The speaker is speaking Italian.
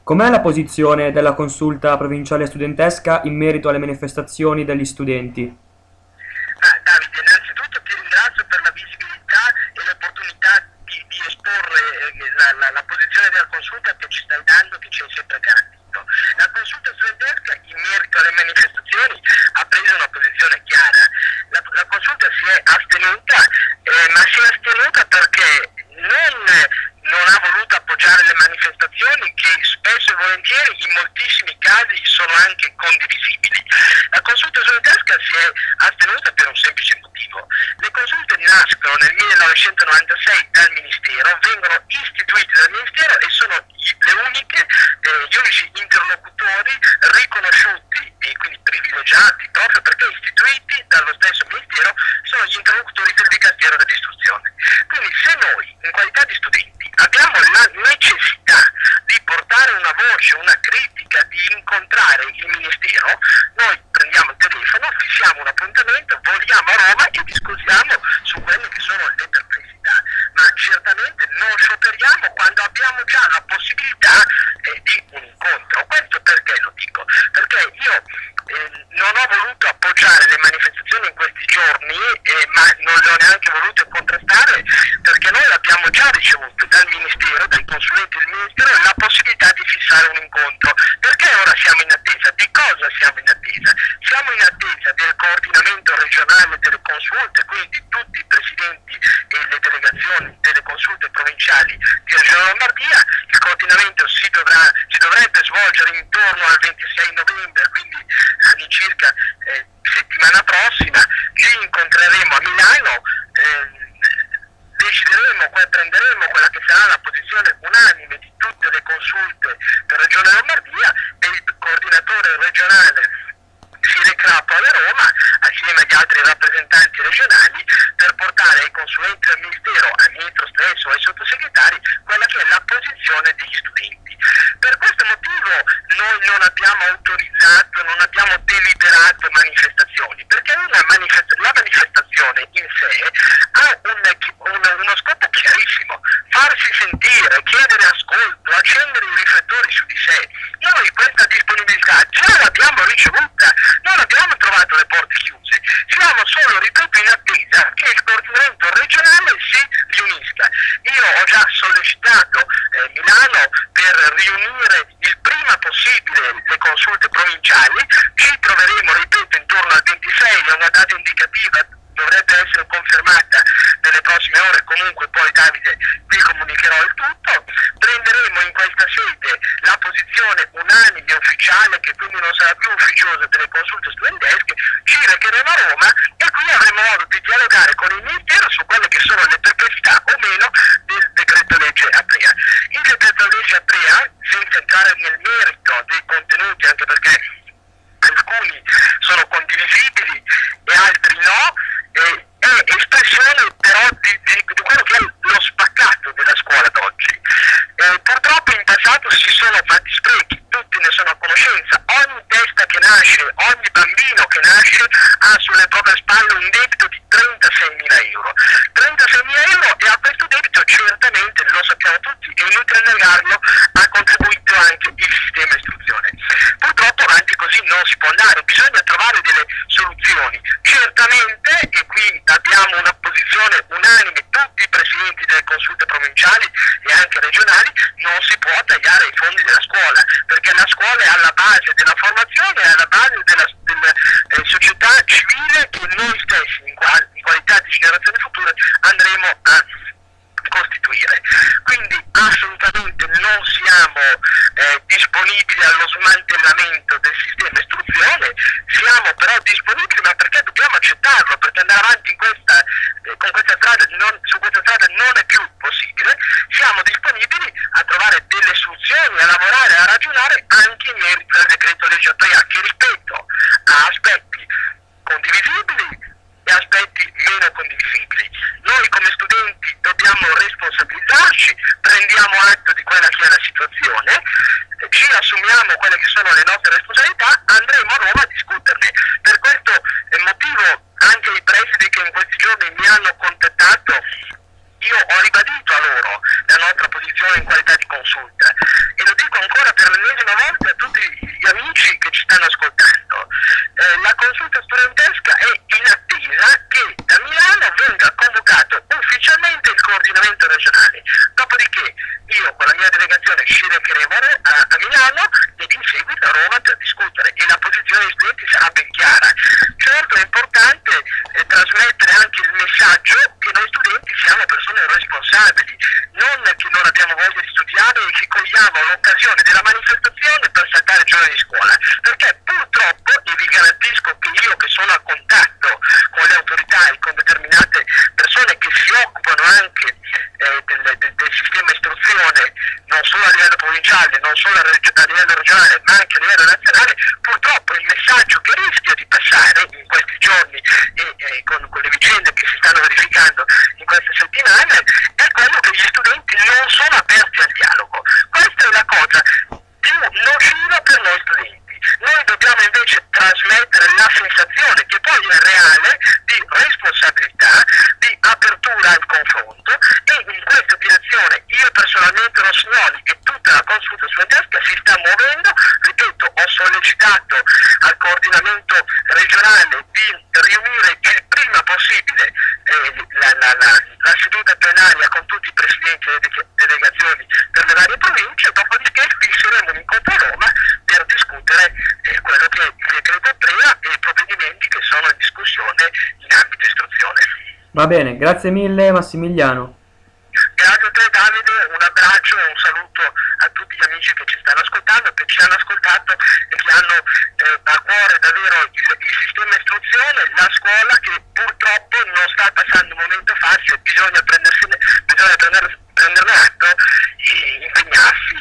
Com'è la posizione della Consulta provinciale studentesca in merito alle manifestazioni degli studenti? Davide, innanzitutto ti ringrazio per la visibilità e l'opportunità di esporre la posizione della consulta che ci stai dando, che ci hai sempre garantito. La consulta studentesca in merito alle manifestazioni ha preso una posizione chiara. La consulta si è astenuta, ma si è astenuta perché non ha voluto appoggiare le manifestazioni che spesso e volentieri in moltissimi casi sono anche condivisibili. La consulta studentesca si è astenuta per un semplice motivo. Le consulte nascono nel 1996 dal Ministero, vengono istituite dal Ministero e sono gli unici interlocutori riconosciuti e quindi privilegiati proprio perché istituiti dallo stesso Ministero, sono gli interlocutori del Dicastero dell'Istruzione. Quindi se noi, in qualità di studenti, abbiamo la necessità di portare una voce, una critica, di incontrare il Ministero, noi prendiamo il telefono, fissiamo un appuntamento, voliamo a Roma e discutiamo su quelle che sono le perplessità, ma certamente non scioperiamo quando abbiamo già la possibilità di un incontro. Questo perché lo dico? Perché io non ho voluto appoggiare le manifestazioni in questi giorni, ma non le ho neanche volute contrastare, perché noi abbiamo già ricevuto dal Ministero, dai consulenti del Ministero, la possibilità di fissare un incontro. Perché ora siamo in attesa? Di cosa siamo in attesa? Siamo in attesa del coordinamento regionale delle consulte, quindi di tutti i presidenti e le delegazioni delle consulte provinciali di Regione Lombardia. Il coordinamento si dovrebbe svolgere intorno al 26 novembre, quindi all'incirca settimana prossima. Ci incontreremo a Milano, decideremo, prenderemo quella che sarà la posizione unanime di tutte le consulte per Regione Lombardia e il coordinatore regionale si recherà poi a Roma assieme agli altri rappresentanti regionali per portare ai consulenti del Ministero, al Ministro stesso, ai sottosegretari, quella che è la posizione degli studenti. Per questo motivo noi non abbiamo autorizzato, non abbiamo deliberato manifestazioni, perché la manifestazione in sé ha uno scopo chiarissimo: farsi sentire, chiedere ascolto, accendere i riflettori su di sé. Noi questa disponibilità già l'abbiamo ricevuta, non abbiamo trovato le porte chiuse, siamo solo, ripeto, in attesa che il coordinamento regionale si riunisca. Io ho già sollecitato Milano per riunire il prima possibile le consulte provinciali. Ci troveremo, ripeto, intorno al 26, è una data indicativa, dovrebbe essere confermata nelle prossime ore, comunque poi Davide vi comunicherò il tutto. Prenderemo in questa sede la posizione unanime e ufficiale, che quindi non sarà più ufficiosa, delle consulte studentesche. Ci recheremo a Roma e qui avremo modo di dialogare con il Ministero su quelle che sono le perplessità o meno del decreto legge Aprea. Il decreto legge Aprea, senza entrare nel merito dei contenuti, anche perché alcuni sono condivisibili e altri no, è espressione però di quello che è lo spaccato della scuola d'oggi. Purtroppo in passato si sono fatti sprechi, tutti ne sono a conoscenza. Ogni testa che nasce, ogni bambino che nasce ha sulle proprie spalle un debito di 36.000 euro. 36.000 euro, e a questo debito certamente, lo sappiamo tutti, è inutile negarlo, ha contribuito anche il sistema istruzione. Purtroppo avanti così non si può andare, bisogna trovare delle soluzioni. Certamente, e qui abbiamo una posizione unanime, tutti i presidenti delle consulte provinciali e anche regionali, non si può tagliare i fondi della scuola, perché la scuola è alla base della formazione, è alla base della società civile che noi stessi, in qualità di generazioni future, andremo a costituire. Quindi assolutamente non siamo disponibili allo smantellamento del sistema istruzione, siamo però disponibili, ma perché dobbiamo accettarlo, perché andare avanti con questa strada su questa strada non è più possibile. Siamo disponibili a trovare delle soluzioni, a lavorare, a ragionare anche in merito al decreto legge Aprea, che ripeto ha aspetti condivisibili e aspetti meno condivisibili. Noi come studenti dobbiamo responsabilizzarci, prendiamo atto di quella che è la situazione, ci assumiamo quelle che sono le nostre responsabilità, andremo a Roma a discuterne. Per questo motivo anche i presidi che in questi giorni mi hanno contattato, io ho ribadito a loro la nostra posizione in qualità di consulta, e lo dico ancora per l'ennesima volta a tutti gli amici che ci stanno ascoltando. La consulta studentesca è in attesa che da Milano venga convocato ufficialmente il coordinamento regionale. Dopodiché io con la mia delegazione ci recheremo a Milano ed in seguito a Roma per discutere, e la posizione degli studenti sarà ben chiara. Certo è importante trasmettere anche il messaggio che noi studenti siamo persone responsabili, non che non abbiamo voglia di studiare e che cogliamo l'occasione della manifestazione per saltare il giorno di scuola, perché purtroppo, e vi garantisco che io che sono a contatto con le autorità e con determinate persone che si occupano anche del sistema istruzione, non solo a livello provinciale, non solo a livello regionale, ma anche a livello nazionale, purtroppo il messaggio che rischia di passare in questi giorni e con le vicende che si stanno verificando in queste settimane è quello che gli studenti non sono aperti al dialogo. Questa è la cosa più nociva per noi studenti. Noi dobbiamo invece trasmettere la sensazione, che poi è reale, di responsabilità, di apertura al confronto, e in questa direzione io personalmente, Rossignoli e tutta la consulta studentesca si sta muovendo. Ripeto, ho sollecitato al coordinamento regionale di riunire il prima possibile la seduta plenaria con tutti i presidenti delle delegazioni per le varie province, dopodiché fisseremo un incontro a Roma per discutere quello che è il decreto PREA e i provvedimenti che sono in discussione in ambito istruzione. Va bene, grazie mille Massimiliano. Grazie a te Davide, un abbraccio e un saluto a tutti gli amici che ci stanno ascoltando, che ci hanno ascoltato e che hanno a cuore davvero il sistema istruzione, la scuola, che purtroppo non sta passando un momento facile, bisogna prenderne atto e impegnarsi